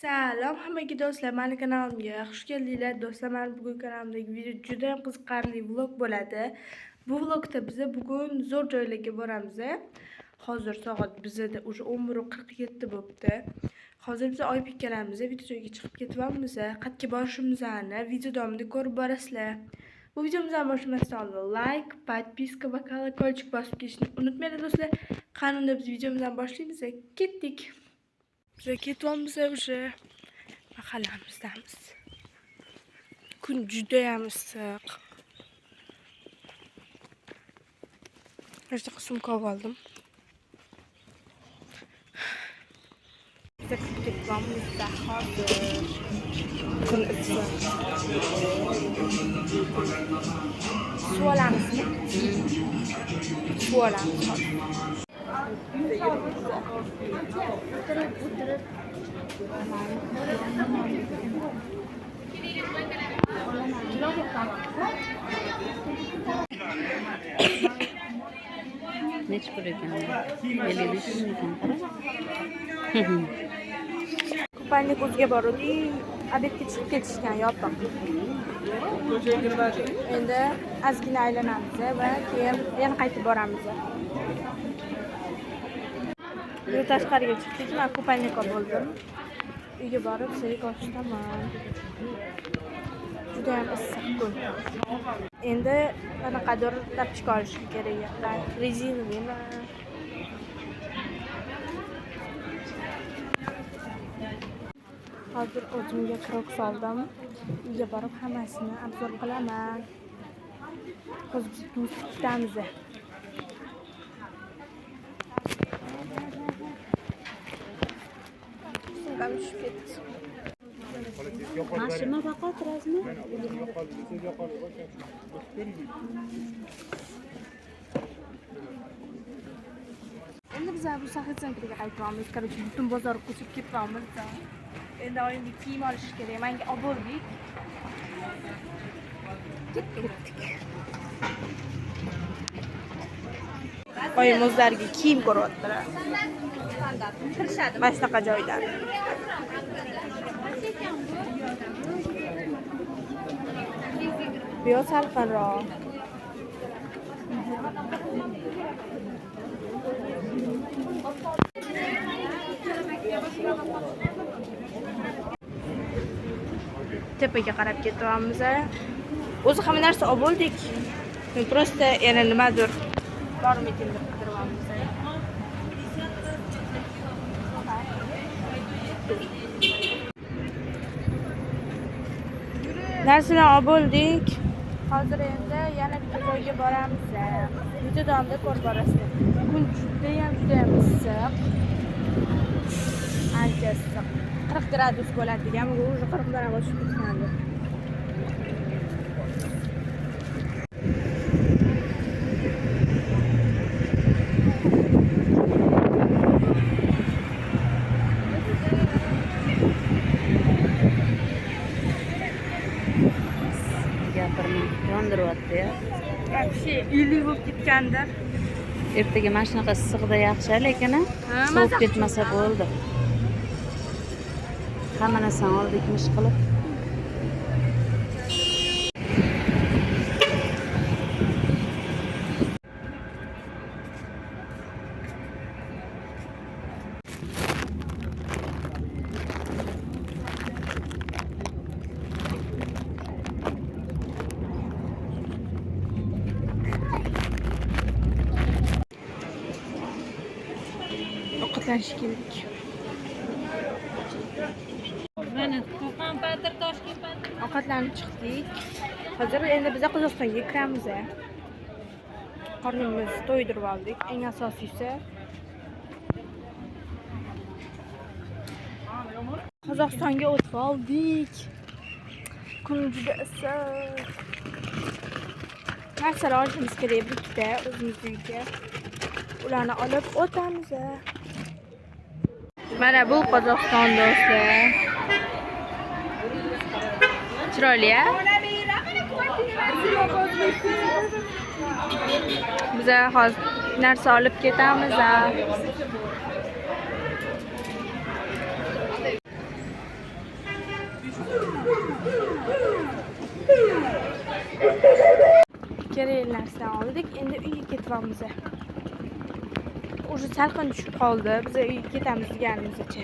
Salom hammaga do'stlar, meni kanalimga xush keldinglar. Do'stlar, men bugun kanalimdagi video juda ham qiziqarli vlog bo'ladi. Bu vlogda biz bugun zo'r joylarga boramiz. Hozir soat bizda уже 11:47 bo'libdi. Hozir biz oyib ikkalamiz video joyga chiqib ketyapmiz. Qayerga borishimizni video davomida ko'rib borasizlar. Bu videomizni boshlashdan oldin like, podpiska va колокольчик bosib ketishni unutmanglar do'stlar. Qanunda biz videomizni boshlaymiz. Ketdik. Biz ketyapmiz уже. Mahallamizdamiz. Kun juda ham issiq. Mana sumka oldim. Biz ketyapmiz hozir. Kun issiq. Suv olamizmi? Suv olamiz. Neç pul ekan? 50 ekan. Kupaylik o'ziga bordik. Obedga chiqib ketishgan yopiq. Endi ozgina aylanamiz va keyin yana qaytib boramiz. Bu tashqariga chiqdik, men kupaylikka bo'ldim. Uyga borib sizga ko'rsataman. Juda ham issiq kun. Endi qanaqadir tapchika olish kerak. Rezinovimi? Hozir o'zimga Crocs oldim. Uyga borib hammasini obzor qilaman. Hozir biz tutamiz. Sumkam tushib ketdi. Mashina faqat razmi? Endi biz bu shahar sentriga qaytyapmiz. Короче, butun bozor ko'chib ketyapmiz. Endi oyimga kiyim olish kerak. Menga olib bordik. Ketdik. Oyim o'zlariga kiyim ko'ryaptilar. Mana shunaqa joydan. Bu yoq salqinroq. Tepaga qarab ketyapmiz. O'zi hamma narsa olib bo'ldik. Просто yana nimadir bormikin deb qidiryapmiz. Narsalarni olib bo'ldik. Hozir endi yana bitta joyga boramiz. Video davomida ko'rib borasizlar. Kun juda ham issiq. Ancha issiq. 40 gradus bo'ladi degan, u уже 40 dan oshib ketgandi. Gapirma, yondiryapti-ya. Вообще uyli bo'lib ketgandir. Ertaga mana shunaqa issiqda yaxshi, lekin sovib ketmasa bo'ldi. Hamma narsani oldikmish qilib. Ovqatlanish keldik. Ovqatlanib chiqdik. Hozir endi biz Qozog'istonga kiramiz. Qornimizni to'ydirib oldik. Eng asosiysi Qozog'istonga o'tib oldik. Kun juda issiq. Narsalar olishimiz kerak bitta o'zimizga. Ularni olib o'tamiz. Mana bu Qozog'iston do'stlar. Chiroyli-a? Biz hozir narsa olib ketamiz. kerakli narsalarni oldik. Endi uyga ketyapmiz. Уже salqin tushib qoldi. Biz uyga ketamiz deganimizcha.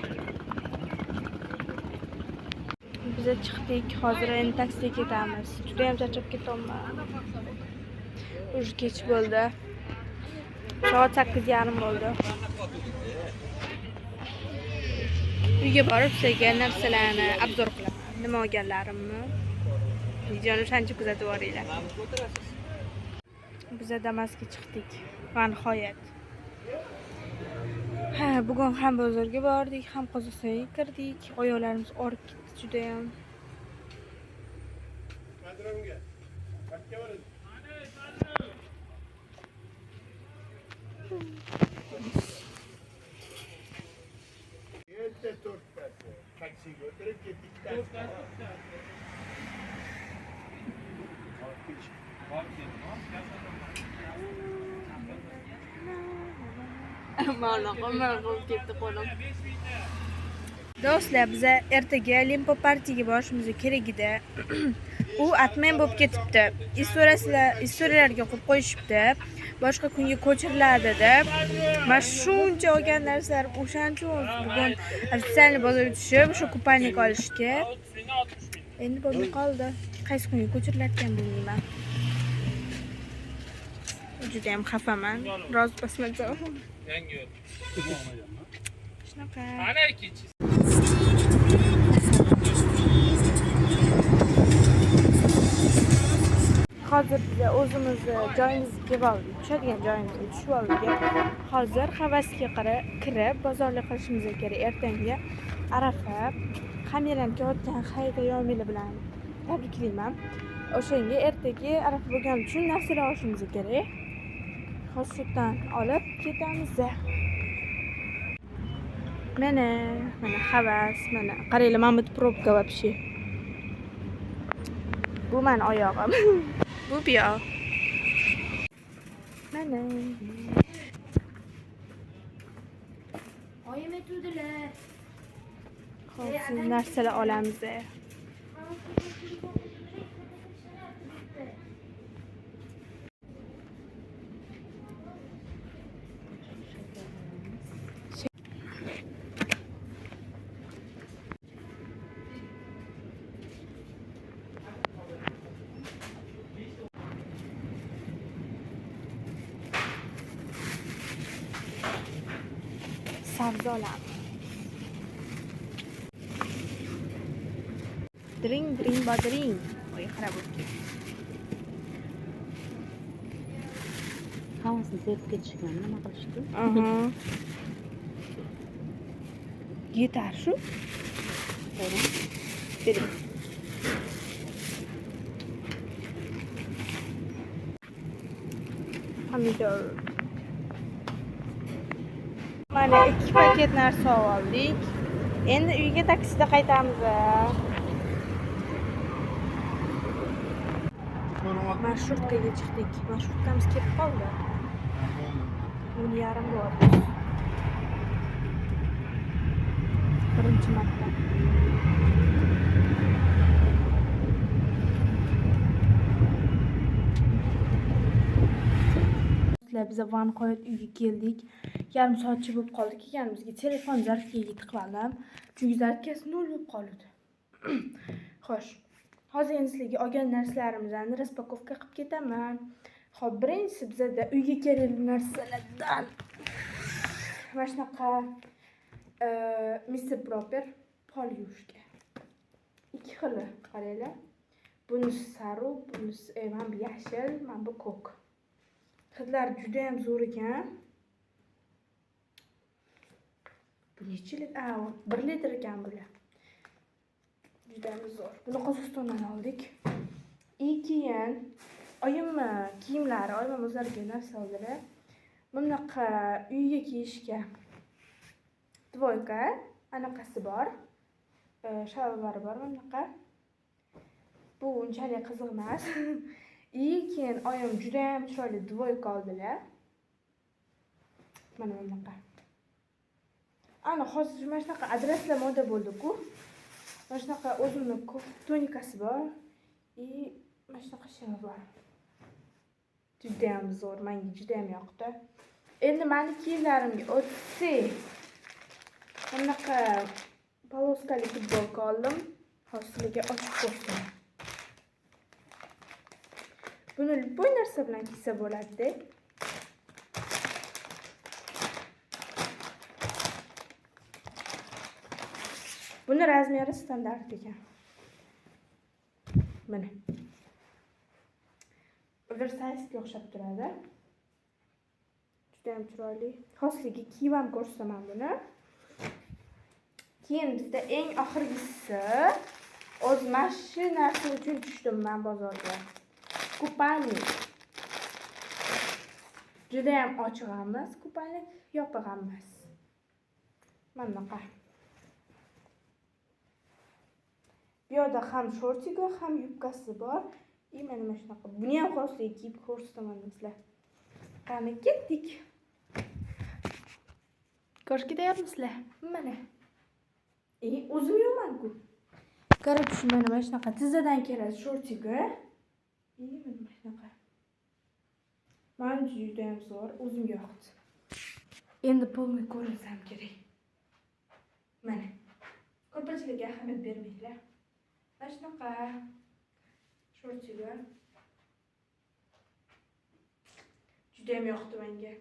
Biz chiqdik. Hozir endi taksiga ketamiz. Juda ham charchab ketyapman. Уже kech bo'ldi. Soat 8:30 bo'ldi. Uyga borib sizga narsalarni obzor qilaman. Nima olganlarimni. Videoni shuncha kuzatib boringlar. Biz Damas'ga chiqdik. Va nihoyat. Ha, bugun ham bozorga bordik, ham Qozog'istonga kirdik. Oyoqlarimiz og'rib ketdi juda ham. Do'stlar, biz ertaga Limpo partiyaga borishimiz kerak edi. U atmen bo'lib ketibdi. Istoriyalarga qo'yib qo'yishibdi. Boshqa kunga ko'chiriladi deb. Mana shuncha olgan narsalar o'shancha bugun ofitsial bozorga tushib, shu kupalnik olishga. Endi bo'lmay qoldi. Qaysi kunga ko'chirilarkan bilmayman. Juda ham xafaman. Rozi basmadim. Yangi Shunaqa. ana ikkinchi Hozir biz o'zimizni joyimizga kelib oldik. Tushadigan joyimizga tushib oldik. Hozir havasga kirib bozorlik qilishimiz kerak. Ertangi Arafa kamerani ko'rayotgan Xayriya Yomila bilan tabriklayman. O'shanga ertaga Arafa bo'lgani uchun narsalar olishimiz kerak. Hozir shundan olib ketamiz. Mana havas, mana qaranglar, mana bu probka вообще. Bu meni oyog'im. Bu buyoq. Mana. Oyim aytuvdilar. Hozir narsalar olamiz. Sabzi olamiz. Dring badring. Oy, xarab bo'ldi. Hammasini sevib ketishgan, nima qilishdi? Aha. Yetar shu. Bering. Pomidor. Mana 2 paket narsa oldik. Endi uyga taksida qaytamiz. Marshrutka chiqdik. Marshrutkamiz ketib qoldi. 1:30 bo'ldi. Birinchi marta. Biz van qo'yib uyga keldik. Yarim soatcha bo'lib qoldi kelganimizga. Telefon zarfga yetib chunki zarfkasi 0 bo'lib qoldi. Xo'sh. Hozir endi sizlarga olgan narsalarimizni raspakovka qilib ketaman. Xo'p, birinchisi bizda uyga kerakli narsalardan mana shunaqa Mr. Proper polyushka. 2 xili, qaranglar. Bunisi sariq, bunisi mana bu yashil, mana bu ko'k. Hidlar juda ham zo'r ekan. Bu necha litr? 1 litr ekan bular. Juda ham zo'r. Buni Qozog'istondan oldik. Keyin oyimni kiyimlari, oyim o'zlariga narsa oldilar. Bunaqa uyga kiyishga dvoyka, anaqasi bor. Shalvari bor bunaqa. Bu unchalik qiziq emas. Keyin oyim juda ham chiroyli dvoyka oldilar. Mana bunaqa. Ana hozir mana shunaqa adreslar moda bo'ldi-ku. Mana shunaqa o'zimning tonikasi bor. Mana shunaqa shimi bor. Judayam zo'r, menga judayam yoqdi. Endi meni kiyimlarimga o'tsak, bunaqa poloskali futbolka oldim. Hozirga ochib ko'rdim. Buni bu narsa bilan kiysa bo'ladi. Buni razmeri standart ekan. Mana. Oversize'ga o'xshab turadi. Juda ham chiroyli. Xosligiga kiyib ham ko'rsaman buni. Keyin bizda eng oxirgisi o'z mana narsa uchun tushdim men bozorga. Kupalnik. Juda ham ochiq emas, kupalnik yopiq emas. Mana bunaqa. Bu yerda ham shortiga, ham yubkasi bor. Mana mana shunaqa. Buni ham xosligiga kiyib ko'rsataman sizlar. Qani ketdik. Ko'rib ketyapsizlar? Mana. O'zim yo'man-ku. Qarab shu mana shunaqa tizzadan keladi shortiga. Mana shunaqa. Men juda ham zo'r, o'zimga yoqdi. Endi polni ko'rsam kerak. Mana. Ko'rpachalarga ahamiyat bermanglar. Mana shunaqa shortiga. Juda ham yoqdi menga.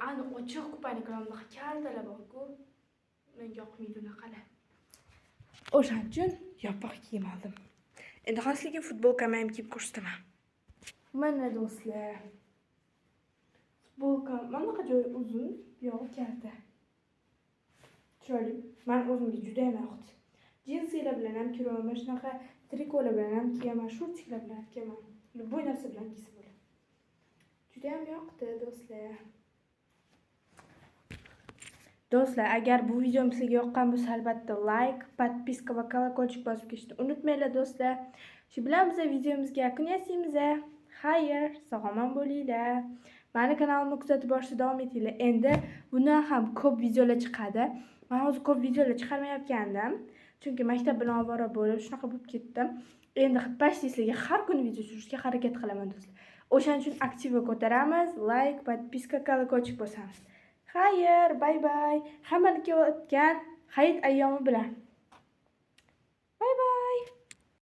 Ani ochiq kupaniklarga kaltalar bor-ku. Menga yoqmaydi unaqalar. O'shaning uchun yopiq kiyim oldim. Endi xosligiga futbolkamni ham kiyib ko'rsataman. Mana do'stlar. Futbolka mana joyi uzun, buyog'i kalta. Chiroyli. Men o'zimga juda ham yoqdi. Jinsilar bilan ham kiraman, shunaqa trikolar bilan ham kiyaman, shortiklar bilan ham kiyaman. Bu narsa bilan kiysa bo'ladi. Juda ham yoqdi do'stlar. Do'stlar, agar bu videom sizga yoqqan bo'lsa, albatta like, podpiska va kolokольчик bosib ketishni unutmanglar do'stlar. Shu bilan biz videomizga yakun yasaymiz. Xayr, sog'lom bo'linglar. Meni kanalimni kuzatib borishda davom etinglar. Endi bundan ham ko'p videolar chiqadi. Men hozir ko'p videolar chiqarmayotgandim. Chunki maktab bilan ovora bo'lib, shunaqa bo'lib ketdim. Endi почти sizlarga har kuni video tushirishga harakat qilaman do'stlar. O'shaning uchun aktivni ko'taramiz, like, podpiska, kolokольчик bosamiz. Xayr, bay bay. Hammaga o'tgan hayit ayyomi bilan.